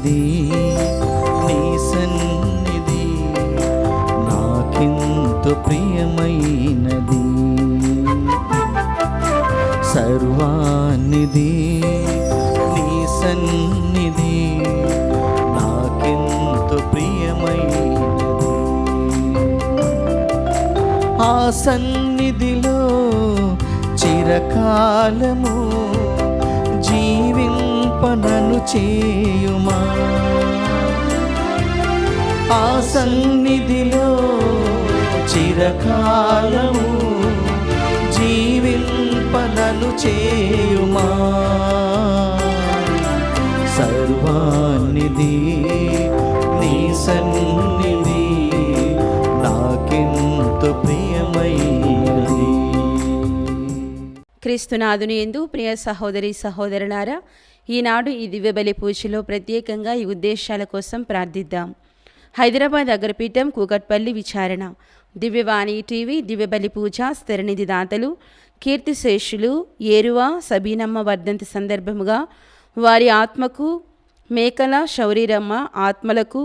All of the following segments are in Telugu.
సన్నిధి నీ సన్నిధి నాకెంతో ప్రియమైనది. సర్వానిధి నీ సన్నిధి నాకెంతో ప్రియమైనది. ఆ సన్నిధిలో చిరకాలము జీవింపనను చేయుమా. ఆ సన్నిధిలో చిరకాలము జీవింపనను చేయుమా. సర్వానిధి నీ సన్నిధి నాకెంతో ప్రియమైనది. క్రీస్తునాథుని యందు ప్రియ సహోదరి సహోదరులారా, ఈనాడు ఈ దివ్యబలి పూజలో ప్రత్యేకంగా ఈ ఉద్దేశాల కోసం ప్రార్థిద్దాం. హైదరాబాద్ అగ్రపీఠం కూకట్పల్లి విచారణ, దివ్యవాణి టీవీ దివ్యబలి పూజ స్థిరనిధి దాతలు కీర్తిశేషులు ఏరువ సబీనమ్మ వర్ధంతి సందర్భముగా వారి ఆత్మకు, మేకల శౌరీరమ్మ ఆత్మలకు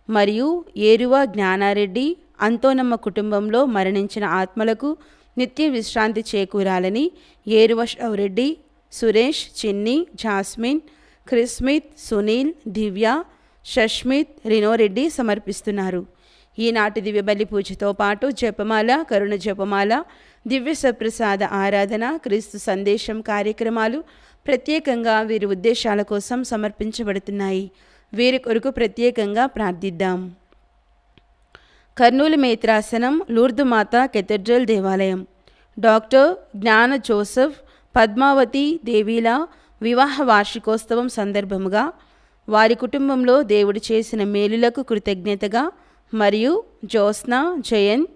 మరియు ఏరువ జ్ఞానారెడ్డి అంతోనమ్మ కుటుంబంలో మరణించిన ఆత్మలకు నిత్య విశ్రాంతి చేకూరాలని ఏరువ శౌరెడ్డి, సురేష్, చిన్ని, జాస్మిన్, క్రిస్మిత్, సునీల్, దివ్య, షష్మిత్, రినోరెడ్డి సమర్పిస్తున్నారు. ఈనాటి దివ్యబలి పూజతో పాటు జపమాల, కరుణ జపమాల, దివ్య సప్రసాద ఆరాధన, క్రీస్తు సందేశం కార్యక్రమాలు ప్రత్యేకంగా వీరి ఉద్దేశాల కోసం సమర్పించబడుతున్నాయి. వీరి కొరకు ప్రత్యేకంగా ప్రార్థిద్దాం. కర్నూలు మేత్రాసనం లూర్దు మాత కెథడ్రల్ దేవాలయం డాక్టర్ జ్ఞాన జోసెఫ్ పద్మావతి దేవీల వివాహ వార్షికోత్సవం సందర్భముగా వారి కుటుంబంలో దేవుడు చేసిన మేలులకు కృతజ్ఞతగా మరియు Jyothsna, Jayanth,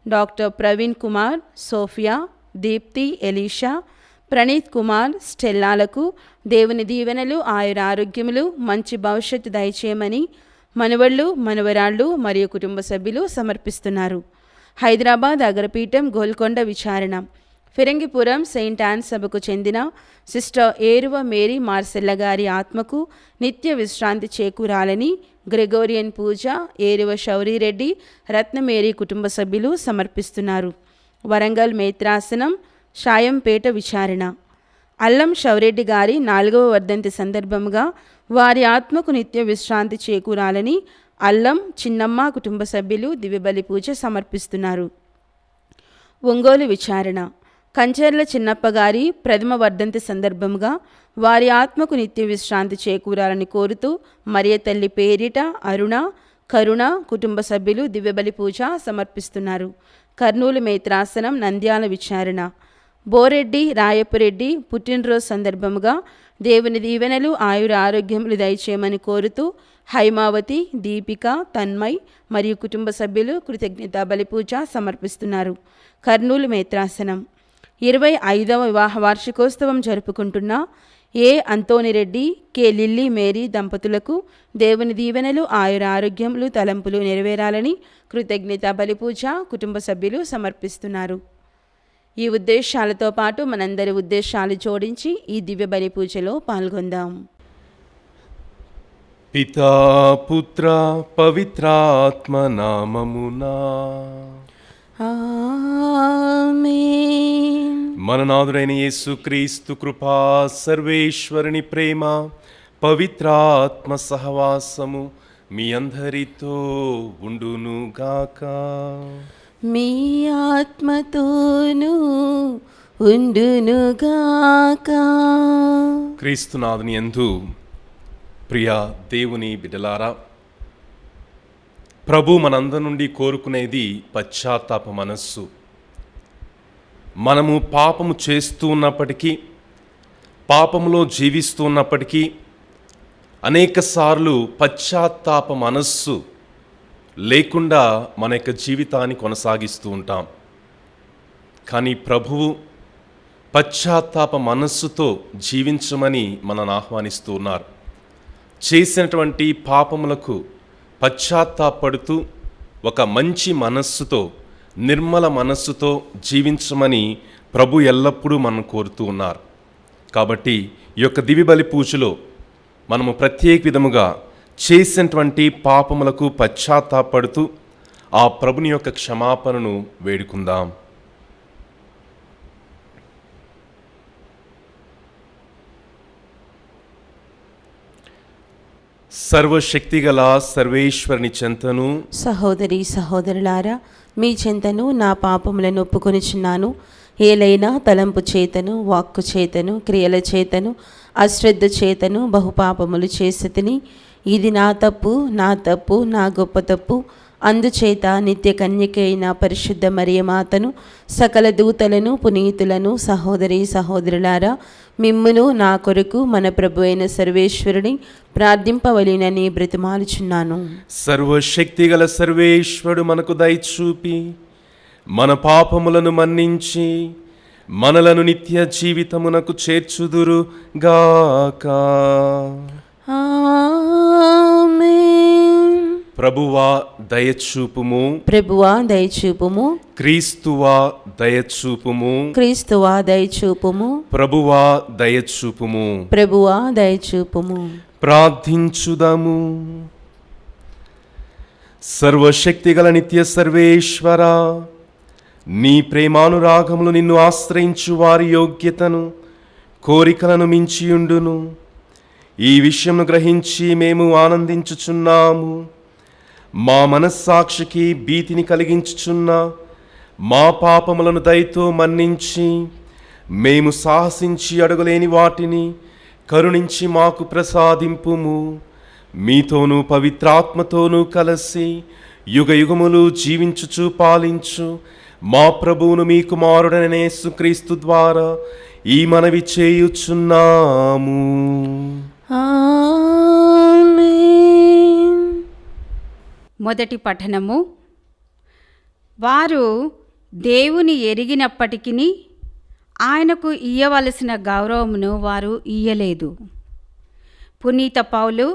doctor Praveen Kumar, Sophia, Deepthi, Elisha, Praneeth Kumar, స్టెల్లాలకు దేవుని దీవెనలు, ఆయురారోగ్యములు, మంచి భవిష్యత్తు దయచేయమని మనవళ్ళు, మనవరాళ్ళు మరియు కుటుంబ సభ్యులు సమర్పిస్తున్నారు. హైదరాబాద్ అగ్రపీఠం గోల్కొండ విచారణ, ఫిరంగిపురం సెయింట్ యాన్ సభకు చెందిన సిస్టర్ ఏరువ మేరీ మార్సెల్ల గారి ఆత్మకు నిత్య విశ్రాంతి చేకూరాలని గ్రెగోరియన్ పూజ ఏరువ శౌరీరెడ్డి, రత్నమేరీ కుటుంబ సభ్యులు సమర్పిస్తున్నారు. వరంగల్ మేత్రాసనం షాయంపేట విచారణ, అల్లం శౌరెడ్డి గారి 4వ వర్ధంతి సందర్భంగా వారి ఆత్మకు నిత్య విశ్రాంతి చేకూరాలని అల్లం చిన్నమ్మ కుటుంబ సభ్యులు దివ్యబలి పూజ సమర్పిస్తున్నారు. ఒంగోలు విచారణ, కంచర్ల చిన్నప్ప గారి 1వ వర్ధంతి సందర్భంగా వారి ఆత్మకు నిత్య విశ్రాంతి చేకూరాలని కోరుతూ మరియ తల్లి పేరిట అరుణ, కరుణ కుటుంబ సభ్యులు దివ్యబలి పూజ సమర్పిస్తున్నారు. కర్నూలు మేత్రాసనం నంద్యాల విచారణ, బోరెడ్డి రాయపురెడ్డి పుట్టినరోజు సందర్భముగా దేవుని దీవెనలు, ఆయుర ఆరోగ్యములు దయచేయమని కోరుతూ హైమావతి, దీపిక, తన్మయ్ మరియు కుటుంబ సభ్యులు కృతజ్ఞతా బలి పూజ సమర్పిస్తున్నారు. కర్నూలు మేత్రాసనం 25వ వివాహ వార్షికోత్సవం జరుపుకుంటున్న ఏ అంతోనిరెడ్డి, కె లిల్లీ మేరీ దంపతులకు దేవుని దీవెనలు, ఆయుర ఆరోగ్యములు, తలంపులు నెరవేరాలని కృతజ్ఞతా బలి పూజ కుటుంబ సభ్యులు సమర్పిస్తున్నారు. ఈ ఉద్దేశాలతో పాటు మనందరి ఉద్దేశాలు జోడించి ఈ దివ్య బలి పూజలో పాల్గొందాం. పితా పుత్ర పవిత్రాత్మ నామమునా ఆమేన్. మన నాథుడైన యేసుక్రీస్తు కృపా, సర్వేశ్వరుని ప్రేమ, పవిత్రాత్మ సహవాసము మీ అందరితో ఉండునుగాక. మీ ఆత్మతోనూ ఉండునుగాక. క్రీస్తునాథుని యందు ప్రియా దేవుని బిడ్డలారా, ప్రభు మనందరి నుండి కోరుకునేది పశ్చాత్తాప మనస్సు. మనము పాపము చేస్తూ ఉన్నప్పటికీ, పాపములో జీవిస్తూ ఉన్నప్పటికీ అనేకసార్లు పశ్చాత్తాప మనస్సు లేకుండా మన యొక్క జీవితాన్ని కొనసాగిస్తూ ఉంటాం. కానీ ప్రభువు పశ్చాత్తాప మనస్సుతో జీవించమని మనల్ని ఆహ్వానిస్తూ ఉన్నారు. చేసినటువంటి పాపములకు పశ్చాత్తాపడుతూ ఒక మంచి మనస్సుతో, నిర్మల మనస్సుతో జీవించమని ప్రభు ఎల్లప్పుడూ మనం కోరుతూ ఉన్నారు. కాబట్టి ఈ యొక్క దివ్యబలి పూజలో మనము ప్రత్యేక విధముగా చేసినటువంటి పాపములకు పశ్చాత్తాపడుతూ ఆ ప్రభుని యొక్క క్షమాపణను వేడుకుందాం. సర్వశక్తిగల సర్వేశ్వరుని చెంతను సహోదరి సహోదరులారా, మీ చెంతను నా పాపములను ఒప్పుకొనిచున్నాను. ఏలైనా తలంపు చేతను, వాక్కు చేతను, క్రియల చేతను, అశ్రద్ధ చేతను బహుపాపములు చేసి తిని, ఇది నా తప్పు, నా గొప్ప తప్పు. అందుచేత నిత్య కన్యక అయిన పరిశుద్ధ మరియమాతను, సకల దూతలను, పునీతులను, సహోదరి సహోదరులారా, మిమ్మును నా కొరకు మన ప్రభు అయిన సర్వేశ్వరుని ప్రార్థింపవలెనని బ్రతిమాలుచున్నాను. సర్వశక్తిగల సర్వేశ్వరుడు మనకు దయచూపి మన పాపములను మన్నించి మనలను నిత్య జీవితమునకు చేర్చుదురు గాక. ఆమేన్. ప్రభువా దయచూపుము, ప్రభువా దయచూపుము, క్రీస్తువా దయచూపుము, క్రీస్తువా దయచూపుము, ప్రభువా దయచూపుము. ప్రభువా దయచూపుము. ప్రార్థించుదము. సర్వశక్తిగల నిత్య సర్వేశ్వర, నీ ప్రేమానురాగములు నిన్ను ఆశ్రయించు వారి యోగ్యతను, కోరికలను మించియుండును. ఈ విషయమును గ్రహించి మేము ఆనందించుచున్నాము. మా మనస్సాక్షికి భీతిని కలిగించుచున్న మా పాపములను దయతో మన్నించి, మేము సాహసించి అడగలేని వాటిని కరుణించి మాకు ప్రసాదింపుము. మీతోనూ పవిత్రాత్మతోనూ కలిసి యుగ యుగములు జీవించుచు పాలించు మా ప్రభువును మీ కుమారుడైన యేసుక్రీస్తు ద్వారా ఈ మనవి చేయుచున్నాము. ఆమేన్. మొదటి పఠనము. వారు దేవుని ఎరిగినప్పటికీ ఆయనకు ఇయ్యవలసిన గౌరవమును వారు ఇయ్యలేదు. పునీత పౌలు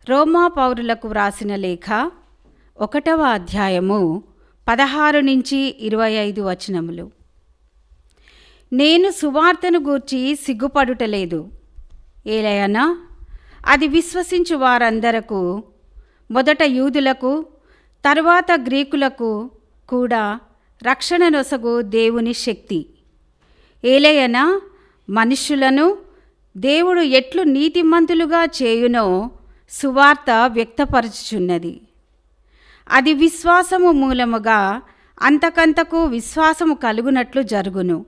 రోమా పౌరులకు వ్రాసిన లేఖ 1వ అధ్యాయము 16-25 వచనములు. నేను సువార్తను గూర్చి సిగ్గుపడుటలేదు. ఏలయనా అది విశ్వసించు వారందరకు, మొదట యూదులకు, తరువాత గ్రీకులకు కూడా రక్షణ నొసగు దేవుని శక్తి. ఏలయనా మనుష్యులను దేవుడు ఎట్లు నీతిమంతులుగా చేయునో సువార్త వ్యక్తపరచుచున్నది. అది విశ్వాసము మూలముగా అంతకంతకు విశ్వాసము కలుగునట్లు జరుగును.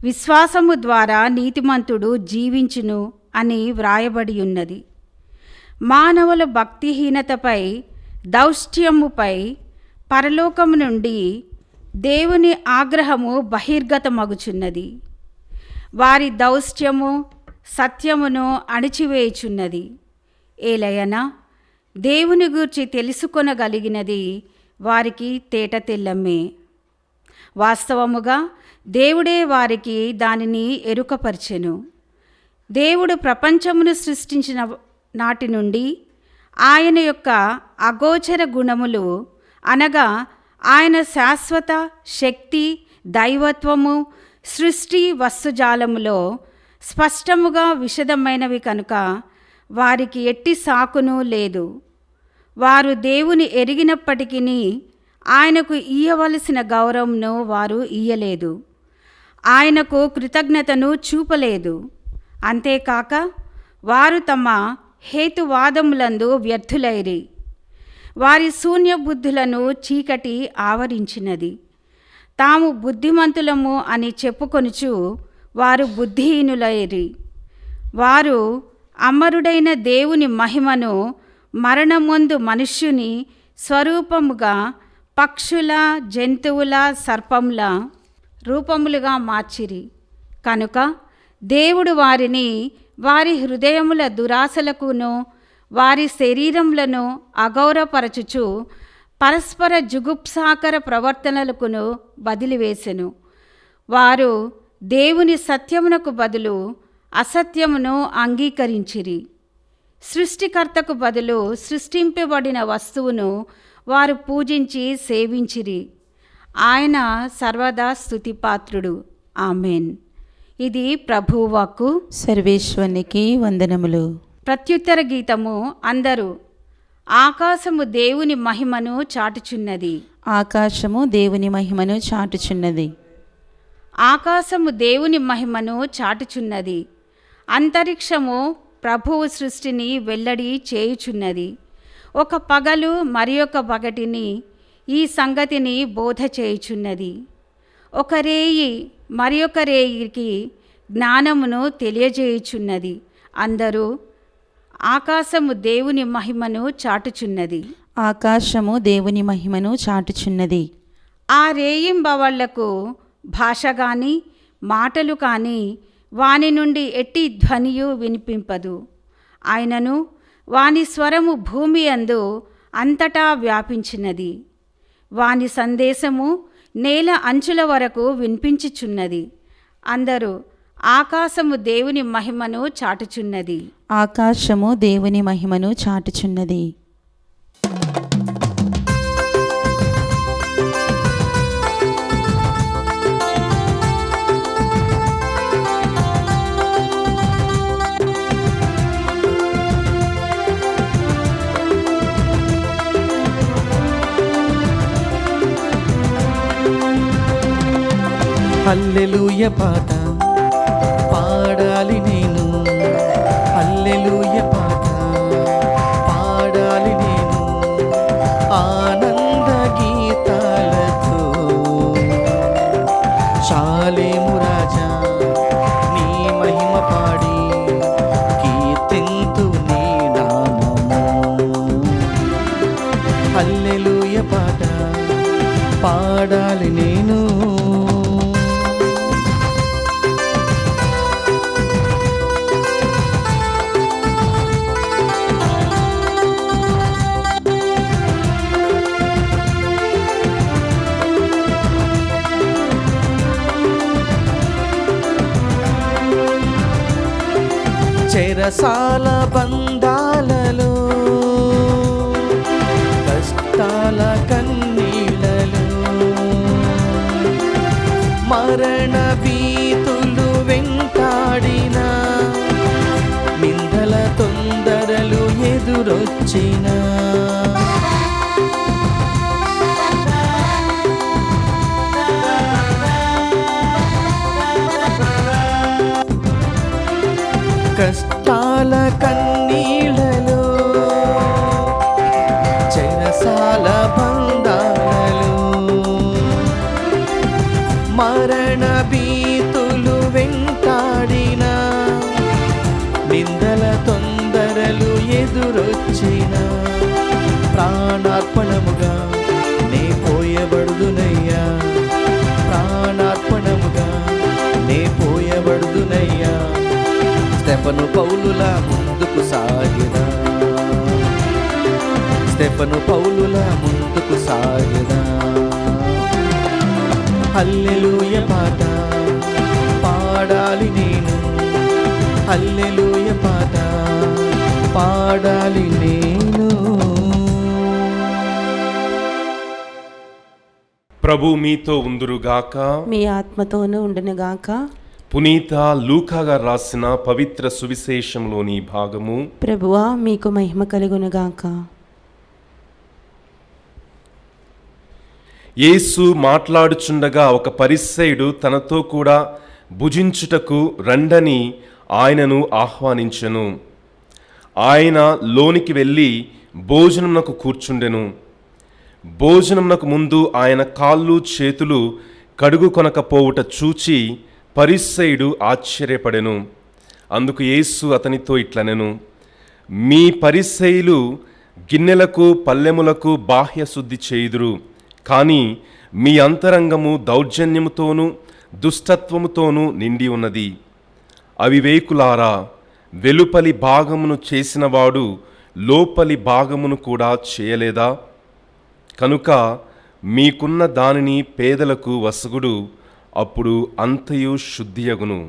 విశ్వాసము ద్వారా నీతిమంతుడు జీవించును అని వ్రాయబడి ఉన్నది. మానవుల భక్తిహీనతపై, దౌష్ట్యముపై పరలోకము నుండి దేవుని ఆగ్రహము బహిర్గతమగుచున్నది. వారి దౌష్ట్యము సత్యమును అణిచివేయుచున్నది. ఏలయనా దేవుని గూర్చి తెలుసుకొనగలిగినది వారికి తేటతెల్లమే. వాస్తవముగా దేవుడే వారికి దానిని ఎరుకపరచెను. దేవుడు ప్రపంచమును సృష్టించిన నాటి నుండి ఆయన యొక్క అగోచర గుణములు, అనగా ఆయన శాశ్వత శక్తి, దైవత్వము సృష్టి వస్తుజాలములో స్పష్టముగా విశదమైనవి కనుక వారికి ఎట్టి సాకును లేదు. వారు దేవుని ఎరిగినప్పటికీ ఆయనకు ఇయ్యవలసిన గౌరవంను వారు ఇయ్యలేదు. ఆయనకు కృతజ్ఞతను చూపలేదు. అంతేకాక వారు తమ హేతువాదములందు వ్యర్థులైరి. వారి శూన్య బుద్ధులను చీకటి ఆవరించినది. తాము బుద్ధిమంతులము అని చెప్పుకొనుచు వారు బుద్ధిహీనులైరి. వారు అమరుడైన దేవుని మహిమను మరణమందు మనుష్యుని స్వరూపముగా పక్షుల, జంతువుల, సర్పముల రూపములుగా మార్చిరి. కనుక దేవుడు వారిని వారి హృదయముల దురాశలకును వారి శరీరములను అగౌరవపరచుచు పరస్పర జుగుప్సాకర ప్రవర్తనలకును బదిలివేసెను. వారు దేవుని సత్యమునకు బదులు అసత్యమును అంగీకరించిరి. సృష్టికర్తకు బదులు సృష్టింపబడిన వస్తువును వారు పూజించి సేవించిరి. ఆయన సర్వదా స్తుతిపాత్రుడు. ఆమెన్. ఇది ప్రభువాక్కు. సర్వేశ్వరునికి వందనములు. ప్రత్యుత్తర గీతము అందరూ ఆకాశము దేవుని మహిమను చాటుచున్నది. ఆకాశము దేవుని మహిమను చాటుచున్నది. ఆకాశము దేవుని మహిమను చాటుచున్నది. అంతరిక్షము ప్రభువు సృష్టిని వెల్లడి చేయుచున్నది. ఒక పగలు మరి ఒక పగటిని ఈ సంగతిని బోధ చేయుచున్నది. ఒక రేయి మరి ఒక రేయికి జ్ఞానమును తెలియజేయుచున్నది. అందరూ ఆకాశము దేవుని మహిమను చాటుచున్నది. ఆకాశము దేవుని మహిమను చాటుచున్నది. ఆ రేయింబవళ్లకు భాష కానీ మాటలు కానీ వాని నుండి ఎట్టి ధ్వనియు వినిపింపదు. ఆయనను వాని స్వరము భూమి అందు అంతటా వ్యాపించినది. వాని సందేశము నేల అంచుల వరకు వినిపించుచున్నది. అందరూ ఆకాశము దేవుని మహిమను చాటుచున్నది. ఆకాశము దేవుని మహిమను చాటుచున్నది. హల్లెలూయ పాట పాడాలి నేను, హల్లెలూయ పాట పాడాలి నేను, ఆనంద గీతాలతో. శాలేము రాజా నీ మహిమ పాడి కీర్తింతు నీ నామము. హల్లెలూయ పాట పాడాలి నేను. చెరసాల బంధాలలో, కష్టాల కన్నీళ్ళలో, మరణ భీతులు వెంటాడిన, నిందల తొందరలు ఎదురొచ్చిన, కష్టాల కన్నీళ్ళలో, చెరసాల బంధాలలో, మరణ భీతులు వెంటాడిన, నిందల తొందరలు ఎదురొచ్చిన, ప్రాణార్పణముగా నే పోయబడుదునయ్యా, ప్రాణార్పణముగా నే పోయబడుదునయ్యా. స్టెఫను పౌలుల ముందుకు సాగిదా, స్టెఫను పౌలుల ముందుకు సాగిదా. హల్లెలూయ పాట పాడాలి నేను, హల్లెలూయ పాట పాడాలి నేను. ప్రభు మీతో ఉందురుగాక, మీ ఆత్మతోనూ ఉండునుగాక. పునీత లూకా గారు రాసిన పవిత్ర సువిశేషంలోని భాగము. ప్రభువా మీకు మహిమ కలుగునుగాక. యేసు మాట్లాడుచుండగా ఒక పరిసయ్యుడు తనతో కూడా భుజించుటకు రండని ఆయనను ఆహ్వానించెను. ఆయన లోనికి వెళ్ళి భోజనమునకు కూర్చుండెను. భోజనమునకు ముందు ఆయన కాళ్ళు చేతులు కడుగు కొనకపోవుట చూచి పరిసయ్యుడు ఆశ్చర్యపడెను. అందుకు యేసు అతనితో ఇట్లనెను, మీ పరిసయ్యులు గిన్నెలకు పల్లెములకు బాహ్య శుద్ధి చేయుదురు, కానీ మీ అంతరంగము దౌర్జన్యముతోనూ దుష్టత్వముతోనూ నిండి ఉన్నది. అవివేకులారా, వెలుపలి భాగమును చేసినవాడు లోపలి భాగమును కూడా చేయలేదా? కనుక మీకున్న దానిని పేదలకు వసగుడు, అప్పుడు అంతయు శుద్ధియగును.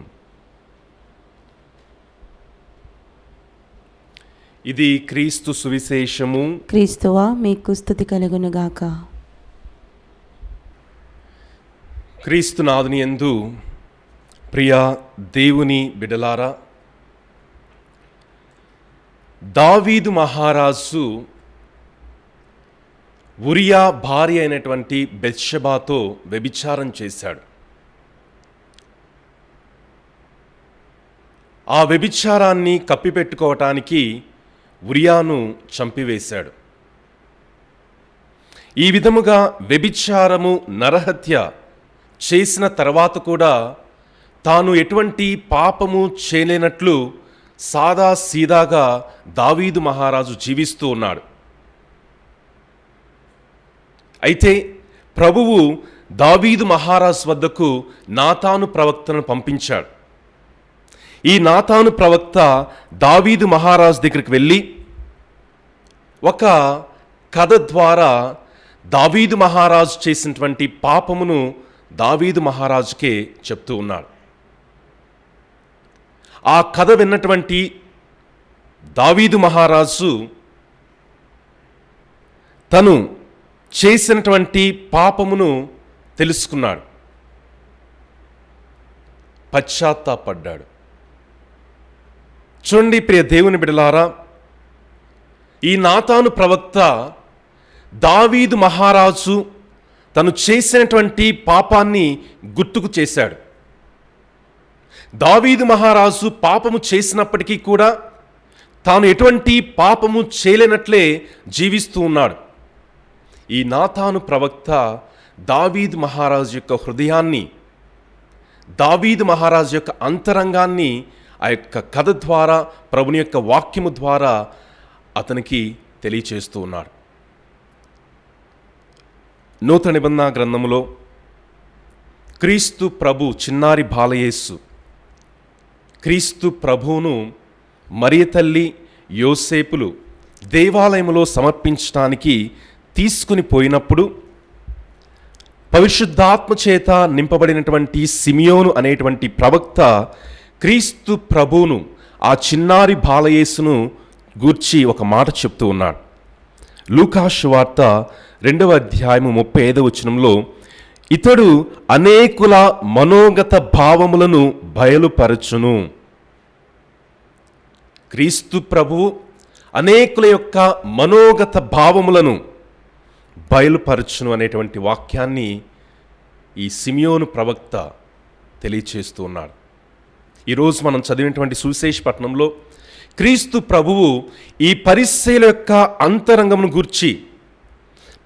ఇది క్రీస్తు సువిశేషము. క్రీస్తువా మీకు స్తుతి కలుగునుగాక. క్రీస్తునాథుని యందు ప్రియ దేవుని బిడలారా, దావీదు మహారాజు ఉరియా భార్య అయినటువంటి బెత్షెబాతో వ్యభిచారం చేశాడు. ఆ వ్యభిచారాన్ని కప్పిపెట్టుకోవటానికి ఉరియాను చంపివేశాడు. ఈ విధముగా వ్యభిచారము, నరహత్య చేసిన తర్వాత కూడా తాను ఎటువంటి పాపము చేయలేనట్లు సాదా సీదాగా దావీదు మహారాజు జీవిస్తూ ఉన్నాడు. అయితే ప్రభువు దావీదు మహారాజు వద్దకు నాతాను ప్రవక్తను పంపించాడు. ఈ నాతాను ప్రవక్త దావీదు మహారాజు దగ్గరికి వెళ్ళి ఒక కథ ద్వారా దావీదు మహారాజు చేసినటువంటి పాపమును దావీదు మహారాజుకే చెప్తూ ఉన్నాడు. ఆ కథ విన్నటువంటి దావీదు మహారాజు తను చేసినటువంటి పాపమును తెలుసుకున్నాడు, పశ్చాత్తాపడ్డాడు. చూడండి ప్రియ దేవుని బిడ్డలారా, ఈ నాతాను ప్రవక్త దావీదు మహారాజు తను చేసినటువంటి పాపాన్ని గుర్తుకు చేశాడు. దావీదు మహారాజు పాపము చేసినప్పటికీ కూడా తాను ఎటువంటి పాపము చేయలేనట్లే జీవిస్తూ ఉన్నాడు. ఈ నాతాను ప్రవక్త దావీదు మహారాజు యొక్క హృదయాన్ని, దావీదు మహారాజు యొక్క అంతరంగాన్ని ఆ యొక్క కథ ద్వారా, ప్రభుని యొక్క వాక్యము ద్వారా అతనికి తెలియచేస్తూ ఉన్నాడు. నూతన నిబంధన గ్రంథములో క్రీస్తు ప్రభు, చిన్నారి బాలయేసు క్రీస్తు ప్రభువును మరియ తల్లి, యోసేపులు దేవాలయములో సమర్పించడానికి తీసుకుని పోయినప్పుడు పరిశుద్ధాత్మ చేత నింపబడినటువంటి సిమియోను అనేటువంటి ప్రవక్త క్రీస్తు ప్రభువును, ఆ చిన్నారి బాలయేసును గూర్చి ఒక మాట చెప్తూ ఉన్నాడు. లూకా సువార్త 2వ అధ్యాయము 35వ వచనంలో, ఇతడు అనేకుల మనోగత భావములను బయలుపరచును. క్రీస్తు ప్రభువు అనేకుల యొక్క మనోగత భావములను బయలుపరచును అనేటువంటి వాక్యాన్ని ఈ సిమియోను ప్రవక్త తెలియచేస్తూ ఉన్నాడు. ఈరోజు మనం చదివినటువంటి సువిశేష పట్టణంలో క్రీస్తు ప్రభువు ఈ పరిస్సెల యొక్క అంతరంగమును గూర్చి,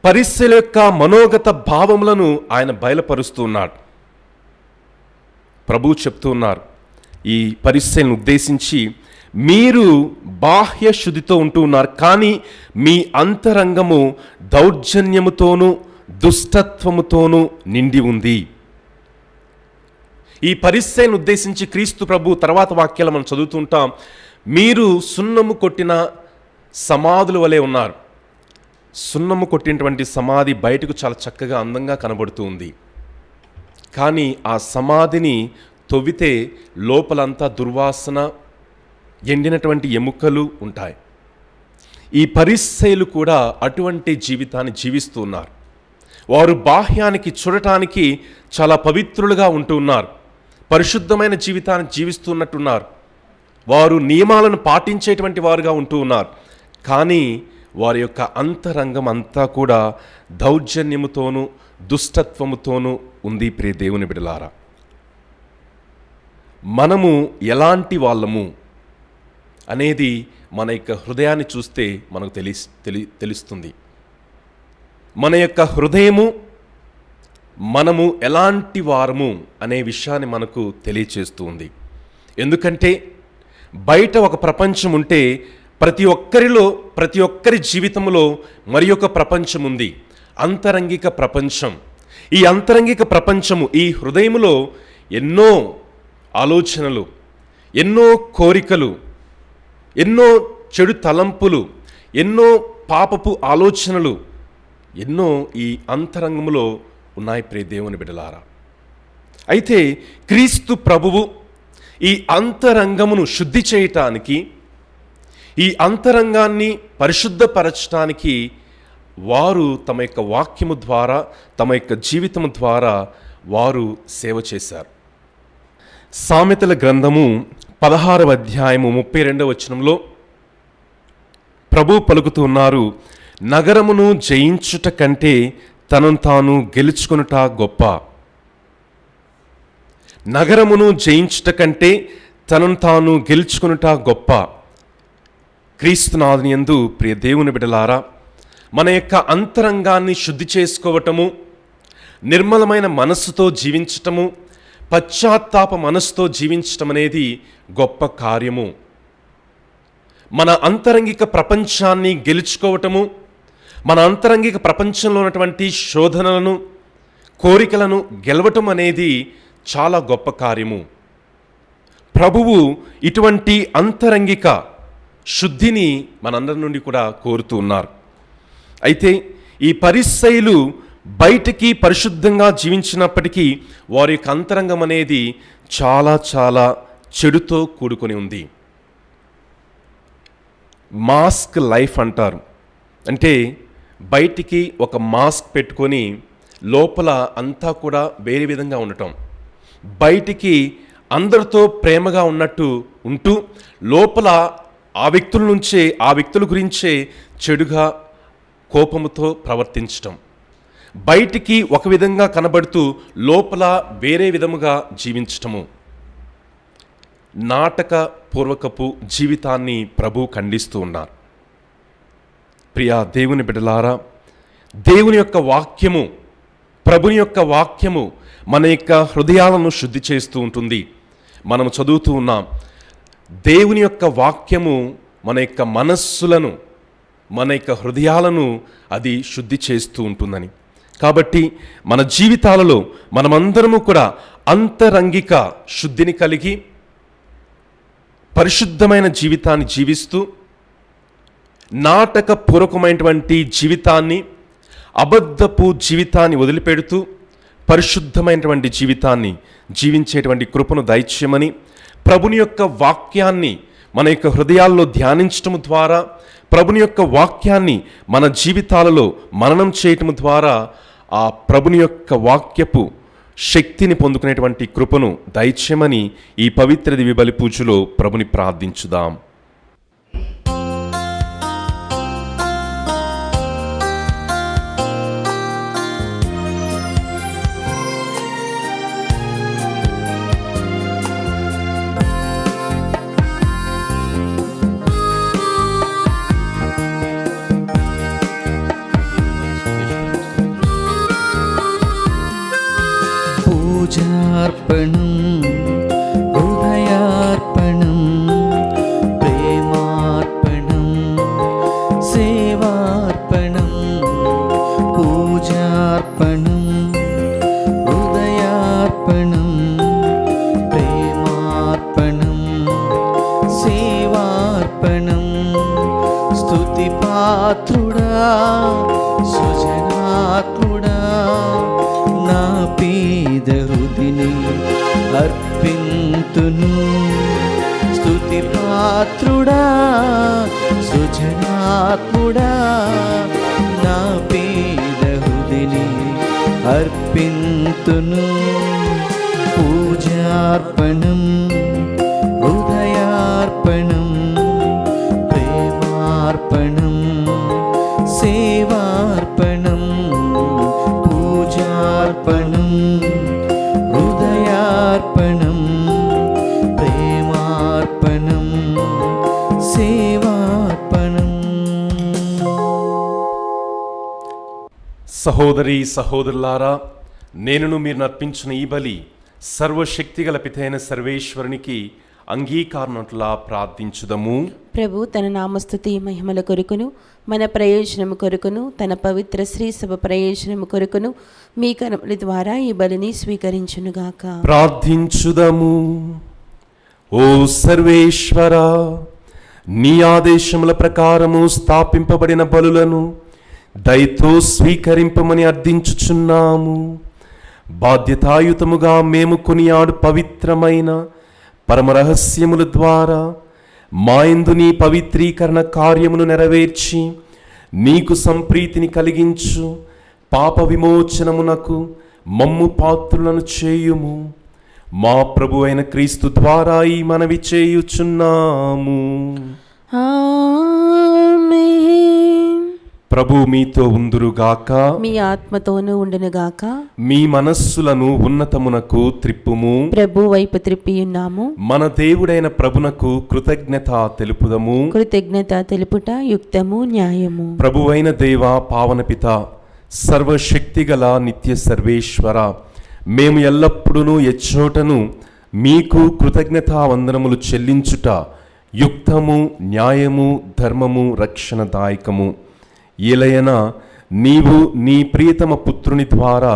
పరిస్సెల యొక్క మనోగత భావములను ఆయన బయలుపరుస్తూ ఉన్నాడు. ప్రభువు చెప్తూ ఉన్నారు ఈ పరిస్సెలను ఉద్దేశించి, మీరు బాహ్య శుద్ధితో ఉంటూ ఉన్నారు, కానీ మీ అంతరంగము దౌర్జన్యముతోనూ దుష్టత్వముతోనూ నిండి ఉంది. ఈ పరిస్సెలను ఉద్దేశించి క్రీస్తు ప్రభు తర్వాత వాక్యాలు మనం చదువుతుంటాం, మీరు సున్నము కొట్టిన సమాధుల వలె ఉన్నారు. సున్నము కొట్టినటువంటి సమాధి బయటకు చాలా చక్కగా అందంగా కనబడుతూ ఉంది, కానీ ఆ సమాధిని తవ్వితే లోపలంతా దుర్వాసన, ఎండినటువంటి ఎముకలు ఉంటాయి. ఈ పరిస్సెలు కూడా అటువంటి జీవితాన్ని జీవిస్తూ ఉన్నారు. వారు బాహ్యానికి చూడటానికి చాలా పవిత్రులుగా ఉంటూ ఉన్నారు, పరిశుద్ధమైన జీవితాన్ని జీవిస్తున్నట్టున్నారు, వారు నియమాలను పాటించేటువంటి వారుగా ఉంటూ ఉన్నారు, కానీ వారి యొక్క అంతరంగం అంతా కూడా దౌర్జన్యముతోనూ దుష్టత్వముతోనూ ఉంది. ప్రియ దేవుని బిడ్డలారా, మనము ఎలాంటి వాళ్ళము అనేది మన యొక్క హృదయాన్ని చూస్తే మనకు తెలుస్తుంది. మన యొక్క హృదయము, మనము ఎలాంటి వారము అనే విషయాన్ని మనకు తెలియచేస్తూ ఉంది. ఎందుకంటే బయట ఒక ప్రపంచం ఉంటే ప్రతి ఒక్కరి జీవితంలో మరి ఒక ప్రపంచం ఉంది, అంతరంగిక ప్రపంచం. ఈ అంతరంగిక ప్రపంచము, ఈ హృదయములో ఎన్నో ఆలోచనలు, ఎన్నో కోరికలు, ఎన్నో చెడు తలంపులు, ఎన్నో పాపపు ఆలోచనలు ఎన్నో ఈ అంతరంగములో ఉన్నాయి ప్రియ దేవుని బిడ్డలారా. అయితే క్రీస్తు ప్రభువు ఈ అంతరంగమును శుద్ధి చేయటానికి, ఈ అంతరంగాన్ని పరిశుద్ధపరచడానికి వారు తమ యొక్క వాక్యము ద్వారా, తమ యొక్క జీవితము ద్వారా వారు సేవ చేశారు. సామెతల గ్రంథము 16వ అధ్యాయము 32వ వచనంలో ప్రభు పలుకుతూ ఉన్నారు, నగరమును జయించుట కంటే తనను తాను గెలుచుకొనుట గొప్ప. నగరమును జయించుట కంటే తనను తాను గెలుచుకొనుట గొప్ప. క్రీస్తునాథుని యందు ప్రియ దేవుని బిడ్డలారా, మన యొక్క అంతరంగాన్ని శుద్ధి చేసుకోవటము, నిర్మలమైన మనస్సుతో జీవించటము, పశ్చాత్తాప మనస్సుతో జీవించటం అనేది గొప్ప కార్యము. మన అంతరంగిక ప్రపంచాన్ని గెలుచుకోవటము, మన అంతరంగిక ప్రపంచంలో ఉన్నటువంటి శోధనలను, కోరికలను గెలవటం అనేది చాలా గొప్ప కార్యము. ప్రభువు ఇటువంటి అంతరంగిక శుద్ధిని మనందరి నుండి కూడా కోరుతూ ఉన్నారు. అయితే ఈ పరిసయ్యులు బయటికి పరిశుద్ధంగా జీవించినప్పటికీ వారి యొక్క అంతరంగం అనేది చాలా చాలా చెడుతో కూడుకొని ఉంది. మాస్క్ లైఫ్ అంటారు. అంటే బయటికి ఒక మాస్క్ పెట్టుకొని లోపల అంతా కూడా వేరే విధంగా ఉండటం. బయటికి అందరితో ప్రేమగా ఉన్నట్టు ఉంటూ లోపల ఆ వ్యక్తుల నుంచే, ఆ వ్యక్తుల గురించే చెడుగా కోపముతో ప్రవర్తించటం. బయటికి ఒక విధంగా కనబడుతూ లోపల వేరే విధముగా జీవించటము. నాటకపూర్వకపు జీవితాన్ని ప్రభు ఖండిస్తూ ఉన్నారు. ప్రియా దేవుని బిడ్డలారా, దేవుని యొక్క వాక్యము, ప్రభుని యొక్క వాక్యము మన యొక్క హృదయాలను శుద్ధి చేస్తూ ఉంటుంది. మనం చదువుతూ ఉన్నాం, దేవుని యొక్క వాక్యము మన యొక్క మనస్సులను, మన యొక్క హృదయాలను అది శుద్ధి చేస్తూ ఉంటుందని. కాబట్టి మన జీవితాలలో మనమందరము కూడా అంతరంగిక శుద్ధిని కలిగి పరిశుద్ధమైన జీవితాన్ని జీవిస్తూ, నాటకపూర్వకమైనటువంటి జీవితాన్ని, అబద్ధపు జీవితాన్ని వదిలిపెడుతూ పరిశుద్ధమైనటువంటి జీవితాన్ని జీవించేటువంటి కృపను దయచేయమని, ప్రభుని యొక్క వాక్యాన్ని మన యొక్క హృదయాల్లో ధ్యానించటము ద్వారా, ప్రభుని యొక్క వాక్యాన్ని మన జీవితాలలో మననం చేయటం ద్వారా ఆ ప్రభుని యొక్క వాక్యపు శక్తిని పొందుకునేటువంటి కృపను దయచేయమని ఈ పవిత్ర దివ్య బలి పూజలో ప్రభుని ప్రార్థించుదాం. పూజార్పణం, హృదయార్పణం, ప్రేమార్పణం, సేవార్పణం. పూజార్పణం, హృదయార్పణం, ప్రేమార్పణం, సేవార్పణం. స్తుతి పాత్రుడా, సుజనాత్ముడా, నా పేద హృదిని అర్పింతును. స్తుతి పాత్రుడా, సుజనాత్ముడా, నా పేద హృదిని అర్పింతును. పూజార్పణం, హృదయార్పణం, ప్రేమార్పణం, సేవార్పణం. పూజార్పణం, హృదయార్పణం, ప్రేమార్పణం, సేవార్పణం. సహోదరి సహోదరులారా, నేనును మీరు నర్పించిన ఈ బలి సర్వశక్తిగల పితైన సర్వేశ్వరునికి అంగీకారమునట్లా ప్రార్థించుదము. ప్రభు తన నామస్తుతి మహిమల కొరకును, మన ప్రయోజనము కొరకును, తన పవిత్ర శ్రీ సభ ప్రయోజనము కొరకును మీ కర్మల ద్వారా ఈ బలిని స్వీకరించునుగాక. ప్రార్థించుదము. ఓ సర్వేశ్వర, నీ ఆదేశముల ప్రకారము స్థాపింపబడిన బలులను దయతో స్వీకరింపమని అర్థించుచున్నాము. బాధ్యతాయుతముగా మేము కొనియాడు పవిత్రమైన పరమరహస్యముల ద్వారా మా యందు నీ పవిత్రీకరణ కార్యమును నెరవేర్చి నీకు సంప్రీతిని కలిగించు పాప విమోచనమునకు మమ్ము పాత్రులను చేయుము. మా ప్రభు అయిన క్రీస్తు ద్వారా ఈ మనవి చేయుచున్నాము. ఆమేన్. ప్రభు మీతో ఉందురుగాక. మీ ఆత్మతోనూ ఉండునుగాక. మీ మనస్సులను ఉన్నతమునకు త్రిప్పుము. ప్రభు వైపు త్రిప్పియున్నాము. మన దేవుడైన ప్రభునకు కృతజ్ఞత తెలుపుదము. కృతజ్ఞత తెలుపుట యుక్తము, న్యాయము. ప్రభువైన దేవ, పావనపిత, సర్వశక్తిగల నిత్య సర్వేశ్వర, మేము ఎల్లప్పుడూ ఎచ్చోటను మీకు కృతజ్ఞతా వందనములు చెల్లించుట యుక్తము, న్యాయము, ధర్మము, రక్షణదాయకము. ఏలయనా నీవు నీ ప్రియతమ పుత్రుని ద్వారా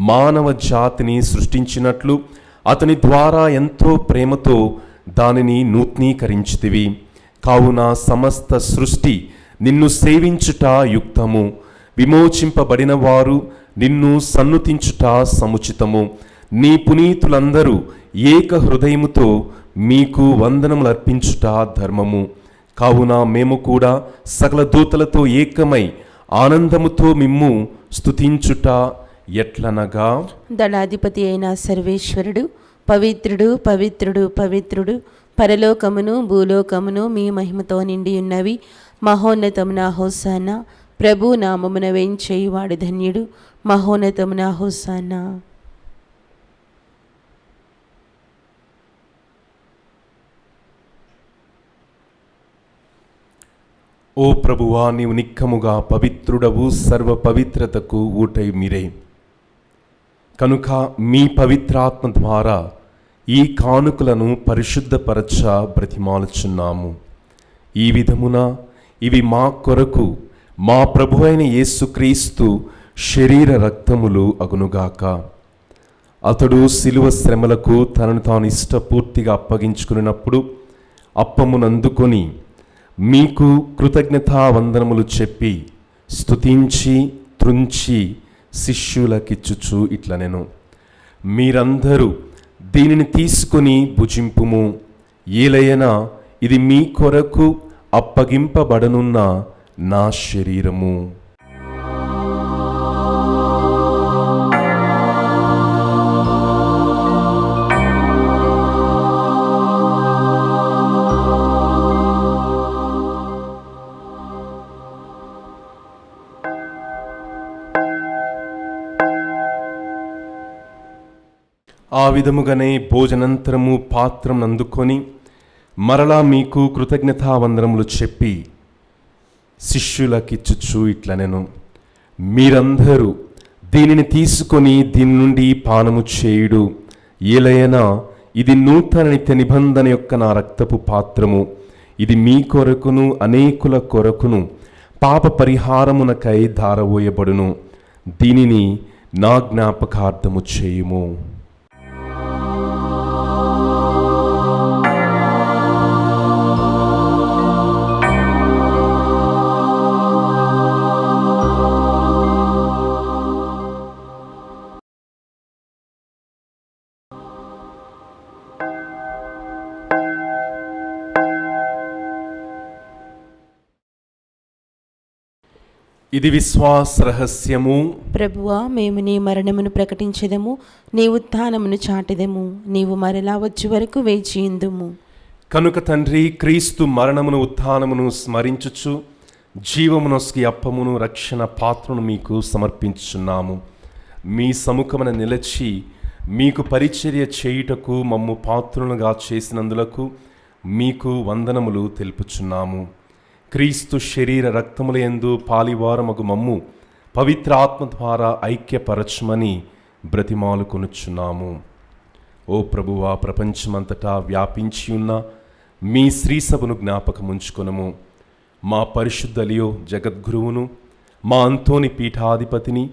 మానవ జాతిని సృష్టించినట్లు అతని ద్వారా ఎంతో ప్రేమతో దానిని నూతనీకరించితివి. కావున సమస్త సృష్టి నిన్ను సేవించుట యుక్తము. విమోచింపబడిన వారు నిన్ను సన్నుతించుట సముచితము. నీ పునీతులందరూ ఏక హృదయముతో మీకు వందనములు అర్పించుట ధర్మము. కావున మేము కూడా సకల దూతలతో ఏకమై ఆనందముతో మిమ్ము స్తుతించుట ఎట్లనగా, దళాధిపతి అయిన సర్వేశ్వరుడు పవిత్రుడు, పవిత్రుడు, పవిత్రుడు, పరలోకమును భూలోకమును మీ మహిమతో నిండి ఉన్నవి. మహోన్నతమున హోసానా. ప్రభు నామమున వేంచేయువాడు ధన్యుడు. మహోన్నతమున హోసానా. ఓ ప్రభువా, నీవు నిక్కముగా పవిత్రుడవు, సర్వ పవిత్రతకు ఊటై మీరే. కనుక మీ పవిత్రాత్మ ద్వారా ఈ కానుకలను పరిశుద్ధపరచ బ్రతిమాలుచున్నాము. ఈ విధమున ఇవి మా కొరకు మా ప్రభు అయిన యేసుక్రీస్తు శరీర రక్తములు అగునుగాక. అతడు శిలువ శ్రమలకు తనను తాను ఇష్టపూర్తిగా అప్పగించుకున్నప్పుడు అప్పమునందుకొని మీకు కృతజ్ఞతా వందనములు చెప్పి స్తుతించి త్రుంచి శిష్యులకిచ్చుచు ఇట్లనెను, మీరందరూ దీనిని తీసుకొని భుజింపుము. ఏలయనా ఇది మీ కొరకు అప్పగింపబడనున్న నా శరీరము. ఆ విధముగానే భోజనంతరము పాత్రం అందుకొని మరలా మీకు కృతజ్ఞతా వందనములు చెప్పి శిష్యులకిచ్చుచు ఇట్లనెను, మీరందరూ దీనిని తీసుకొని దీని నుండి పానము చేయుడు. ఏలయనా ఇది నూతన నిత్య నిబంధన యొక్క నా రక్తపు పాత్రము. ఇది మీ కొరకును అనేకుల కొరకును పాప పరిహారమునకై ధారవోయబడును. దీనిని నా జ్ఞాపకార్థము చేయుము. ఇది విశ్వాస రహస్యము. ప్రభువా, మేము నీ మరణమును ప్రకటించెదము, నీ ఉత్థానమును చాటెదము. నీవు మరలా వచ్చి వరకు వేచియుందుము. కనుక తండ్రి, క్రీస్తు మరణమును ఉత్థానమును స్మరించుచు జీవమునొసగి అప్పమును రక్షణ పాత్రను మీకు సమర్పించుచున్నాము. మీ సముఖమున నిలచి మీకు పరిచర్య చేయుటకు మమ్ము పాత్రులుగా చేసినందులకు మీకు వందనములు తెలుపుచున్నాము. క్రీస్తు శరీర రక్తములయందు పాలివారమగు మమ్ము పవిత్ర ఆత్మ ద్వారా ఐక్యపరచమని బ్రతిమాలుకొనుచున్నాము. ఓ ప్రభువా, ప్రపంచమంతటా వ్యాపించి ఉన్న మీ శ్రీసభను జ్ఞాపకముంచుకొనుము. మా పరిశుద్ధ లియో జగద్గురువును, మా అంతోని పీఠాధిపతిని,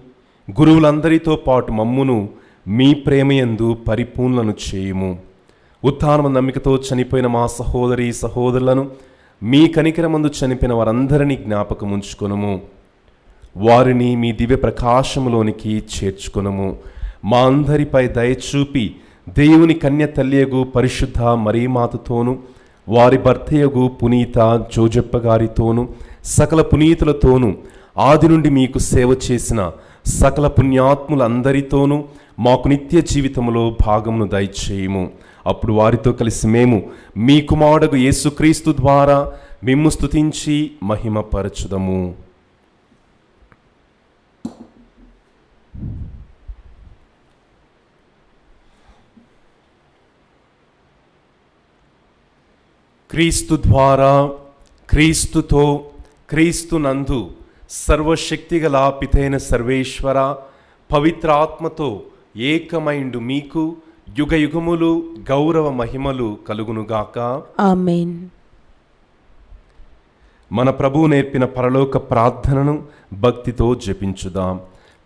గురువులందరితో పాటు మమ్మును మీ ప్రేమయందు పరిపూర్ణను చేయుము. ఉత్థానము నమ్మికతో చనిపోయిన మా సహోదరి సహోదరులను, మీ కనికరమందు చనిపోయిన వారందరినీ జ్ఞాపకముంచుకొనుము. వారిని మీ దివ్య ప్రకాశములోనికి చేర్చుకొనుము. మా అందరిపై దయచూపి దేవుని కన్య తల్లియగు పరిశుద్ధ మరీమాతతోను, వారి భర్తయగు పునీత జోజప్ప గారితోను, సకల పునీతులతోనూ, ఆది నుండి మీకు సేవ చేసిన సకల పుణ్యాత్ములందరితోనూ మాకు నిత్య జీవితంలో భాగమును దయచేయుము. అప్పుడు వారితో కలిసి మేము మీ కుమారుడు యేసుక్రీస్తు ద్వారా మిమ్ము స్తుతించి మహిమపరచుదము. క్రీస్తు ద్వారా, క్రీస్తుతో, క్రీస్తునందు సర్వశక్తిగల పితైన సర్వేశ్వర పవిత్రాత్మతో ఏకమైండు మీకు యుగయుగములు గౌరవ మహిమలు కలుగునుగాక. ఆమేన్. మన ప్రభువు నేర్పిన పరలోక ప్రార్థనను భక్తితో జపించుదాం.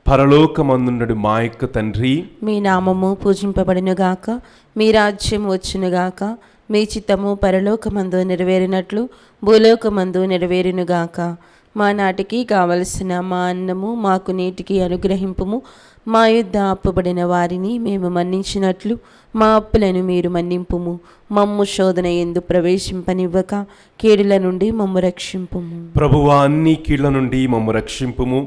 పరలోకమందుండు మా యొక్క తండ్రి, మీ నామము పూజింపబడినగాక, మీ రాజ్యం వచ్చునుగాక, మీ చిత్తము పరలోకమందు నెరవేరినట్లు భూలోకమందు నెరవేరునుగాక. మా నాటికి కావలసిన మా అన్నము మాకు నేటికి అనుగ్రహింపుము. మా యుద్ధ అప్పుబడిన వారిని మేము మన్నించినట్లు మా అప్పులను మీరు మన్నింపుము. మమ్ము శోధన యందు ప్రవేశింపనివ్వక కీడుల నుండి మమ్ము రక్షింపుము. ప్రభువా, అన్ని కీళ్ల నుండి మమ్ము రక్షింపుము.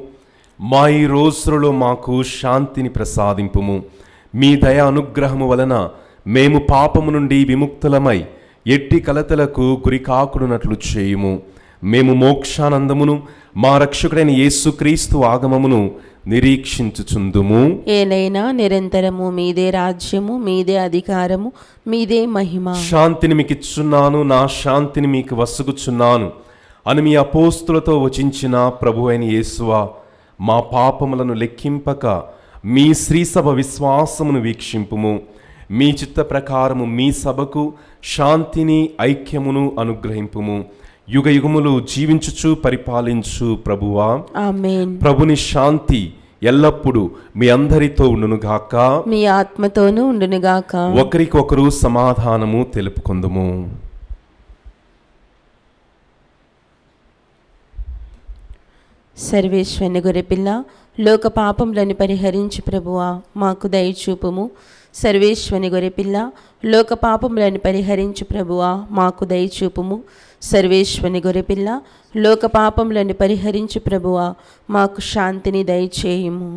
మా ఈ రోజులలో మాకు శాంతిని ప్రసాదింపుము. మీ దయ అనుగ్రహము వలన మేము పాపము నుండి విముక్తులమై ఎట్టి కలతలకు గురికాకుడునట్లు చేయుము. మేము మోక్షానందమును మా రక్షకుడైన యేసుక్రీస్తు ఆగమమును నిరీక్షించుచుందుము. ఏలైనా నిరంతరము మీదే రాజ్యము, మీదే అధికారము, మీదే మహిమ. శాంతిని మీకు ఇచ్చున్నాను, నా శాంతిని మీకు వసుగుచున్నాను అని మీ అపోస్తులతో వచించిన ప్రభు అయిన యేసువా, మా పాపములను లెక్కింపక మీ శ్రీసభ విశ్వాసమును వీక్షింపుము. మీ చిత్త ప్రకారము మీ సభకు శాంతిని, ఐక్యమును అనుగ్రహింపుము. యుగ యుగములు జీవించుచు పరిపాలించు ప్రభువా, ఆమేన్. ప్రభుని శాంతి ఎల్లప్పుడూ మీ అందరితో ఉండునుగాక, మీ ఆత్మతోనూ ఉండునుగాక. ఒకరికొకరు సమాధానము తెలుపుకొందుము. సర్వేశ్వరుని గొర్రెపిల్ల, లోక పాపములను పరిహరించు ప్రభువా, మాకు దయచూపుము. సర్వేశ్వరుని గొర్రెపిల్ల, లోక పాపములను పరిహరించు ప్రభువా, మాకు దయచూపుము. సర్వేశ్వరుని గొర్రెపిల్ల, లోక పాపములను పరిహరించు ప్రభువా, మాకు శాంతిని దయచేయుము.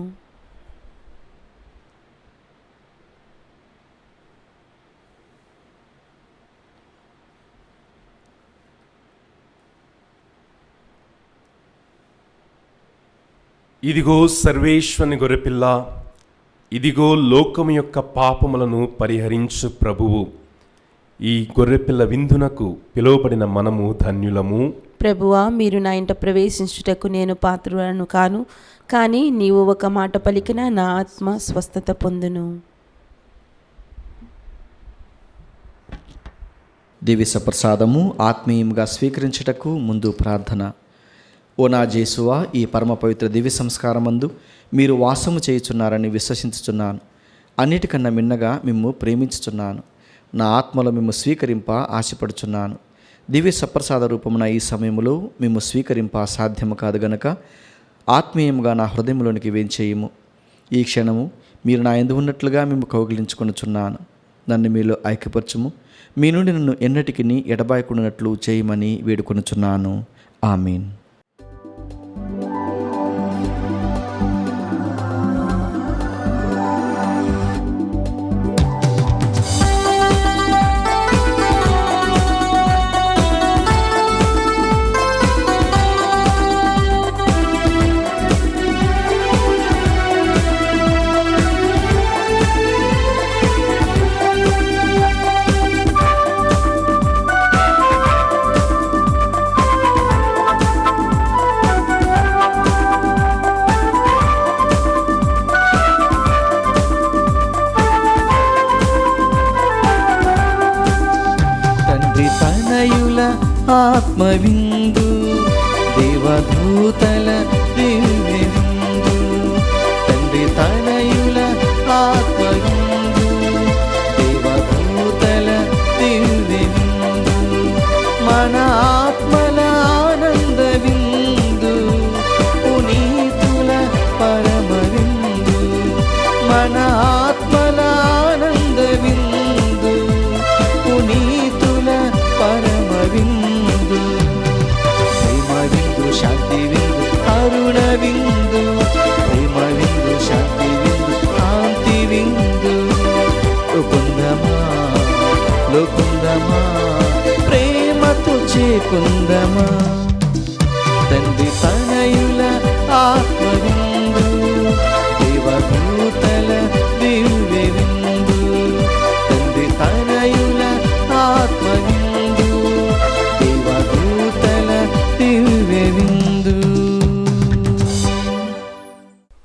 ఇదిగో సర్వేశ్వరుని గొర్రెపిల్ల, ఇదిగో లోకము యొక్క పాపములను పరిహరించు ప్రభువు. ఈ గొర్రెపిల్ల విందునకు పిలువబడిన మనము ధన్యులము. ప్రభువా, మీరు నా ఇంట ప్రవేశించుటకు నేను పాత్రులను కాను, కానీ నీవు ఒక మాట పలికిన నా ఆత్మ స్వస్థత పొందును. దివ్య సప్రసాదము ఆత్మీయంగా స్వీకరించుటకు ముందు ప్రార్థన. ఓ నా జేసువా, ఈ పరమ పవిత్ర దివ్య సంస్కారమందు మీరు వాసము చేయుచున్నారని విశ్వసించుచున్నాను. అన్నిటికన్నా మిన్నగా మిమ్ము ప్రేమించుచున్నాను. నా ఆత్మలో మిమ్ము స్వీకరింప ఆశపడుచున్నాను. దివ్య సప్రసాద రూపమున ఈ సమయంలో మిమ్ము స్వీకరింప సాధ్యము కాదు గనక ఆత్మీయంగా నా హృదయంలోనికి వేంచేయము. ఈ క్షణము మీరు నా యందు ఉన్నట్లుగా మిమ్ము కౌగిలించుకొనుచున్నాను. నన్ను మీలో ఐక్యపరచుము. మీ నుండి నన్ను ఎన్నటికి ఎడబాయకుండానట్లు చేయమని వేడుకొనుచున్నాను. ఆమీన్. ఆత్మవిందు దేవదూతల దివ్య విందు, తండ్రి తనయుల ఆత్మవిందు దేవదూతల దివ్య విందు, మన ఆత్మల ఆనంద విందు పునీతుల పరమ విందు, మన ఆత్మల ఆనంద విందు పునీతుల పరమ విందు, ప్రేమ విందు శాంతి విందు కరుణ విందు, ప్రేమ విందు శాంతి విందు కాంతి విందు, కుందమా లోకుందమా ప్రేమతో చేకుందమా, తండ్రి తనయుల ఆత్మ విందు దేవదూతల దివ్య విందు, తండ్రి తనయుల ఆత్మ విందు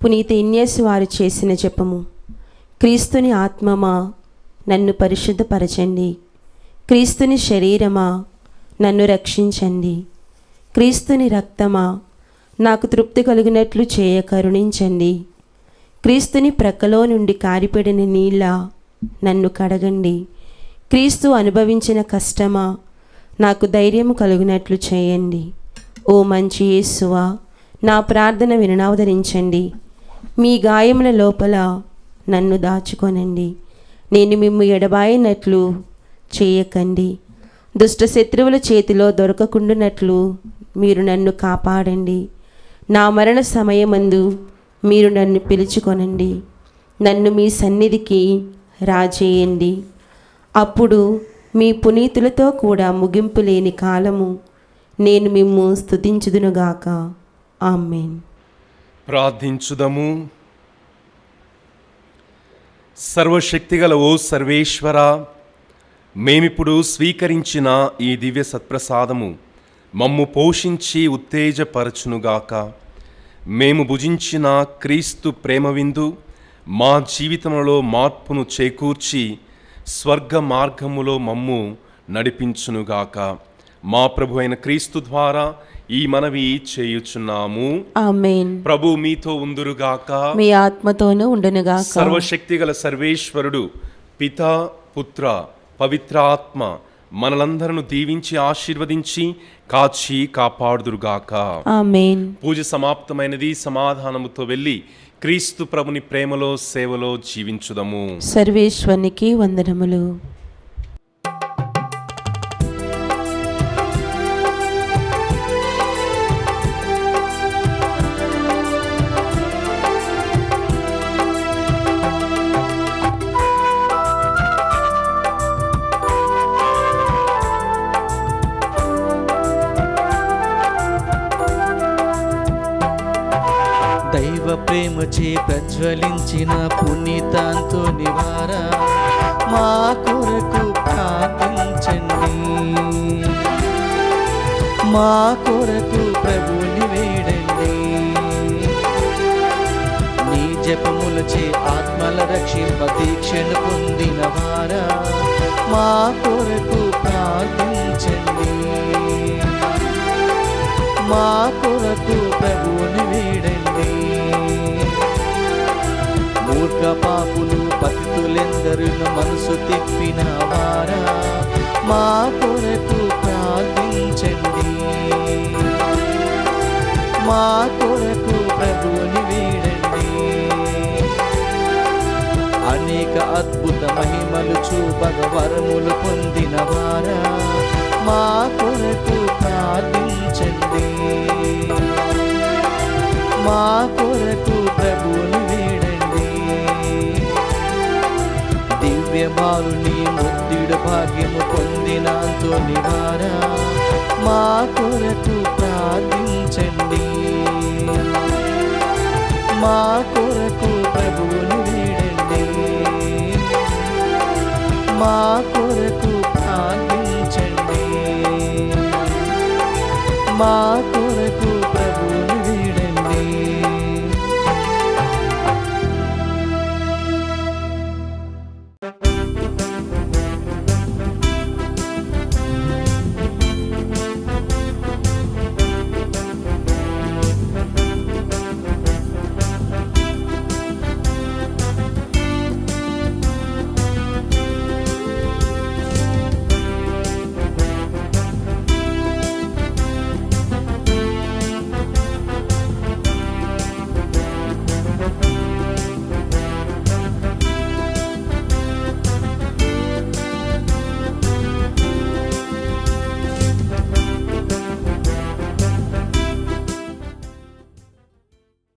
పునీత ఇన్యేసు వారు చేసిన జపము. క్రీస్తుని ఆత్మమా నన్ను పరిశుద్ధపరచండి, క్రీస్తుని శరీరమా నన్ను రక్షించండి, క్రీస్తుని రక్తమా నాకు తృప్తి కలిగినట్లు చేయ కరుణించండి, క్రీస్తుని ప్రక్కలో నుండి కారిపడిన నీళ్ళ నన్ను కడగండి, క్రీస్తు అనుభవించిన కష్టమా నాకు ధైర్యము కలుగునట్లు చేయండి. ఓ మంచి యేసువా, నా ప్రార్థన వినవదరించండి, మీ గాయముల లోపల నన్ను దాచుకొనండి, నేను మిమ్ము ఎడబాయినట్లు చేయకండి, దుష్ట శత్రువుల చేతిలో దొరకకుండునట్లు మీరు నన్ను కాపాడండి, నా మరణ సమయమందు మీరు నన్ను పిలుచుకొనండి, నన్ను మీ సన్నిధికి రాజేయండి. అప్పుడు మీ పునీతులతో కూడా ముగింపు లేని కాలము నేను మిమ్ము స్తుతించుదునుగాక. ఆమేన్. ప్రార్థించుదము. సర్వశక్తిగల ఓ సర్వేశ్వర, మేమిప్పుడు స్వీకరించిన ఈ దివ్య సత్ప్రసాదము మమ్ము పోషించి ఉత్తేజపరచునుగాక. మేము భుజించిన క్రీస్తు ప్రేమ విందు మా జీవితంలో మార్పును చేకూర్చి స్వర్గ మార్గములో మమ్ము నడిపించునుగాక. మా ప్రభు అయిన క్రీస్తు ద్వారా ఈ మనవి చేయుచున్నాము. ఆమేన్. ప్రభు మీతో ఉందురుగాక, మీ ఆత్మతోనూ ఉండునుగాక. సర్వశక్తిగల సర్వేశ్వరుడు పితా, పుత్ర, పవిత్రాత్మ మనలందరను దీవించి ఆశీర్వదించి కాచి కాపాడుదురుగాక. ఆమేన్. పూజ సమాప్తమైనది. సమాధానముతో వెళ్ళి క్రీస్తు ప్రభుని ప్రేమలో సేవలో జీవించుదము. సర్వేశ్వరునికి వందనములు. దైవ ప్రేమచే ప్రజ్వలించిన పునీతాంతోని వారా, మా కొరకు ప్రార్థించండి. మా కొరకు ప్రభుని వేడండి. నీ జపములచే ఆత్మల రక్షింప దీక్షను పొందిన వారా, మా కొరకు ప్రార్థించండి. మా కొరకు ప్రభువుని వేడండి. మూర్ఖ పాపులు పతితులెందరును మనసు తిప్పిన వారా, మా కొరకు ప్రార్థించండి. మా కొరకు ప్రభువుని వేడండి. అనేక అద్భుత మహిమలు చూపగ వరములు పొందిన వారా, మా కొరకు ప్రార్థించండి. మా కొరకు ప్రభువుని వేడండి. దివ్యమారుని ముద్దుడు భాగ్యము పొందినంతోని వారా, మా కొరకు ప్రార్థించండి. మా కొరకు ప్రభువుని వేడండి. మా కొరకు ప్రార్థించండి. మా కొరకు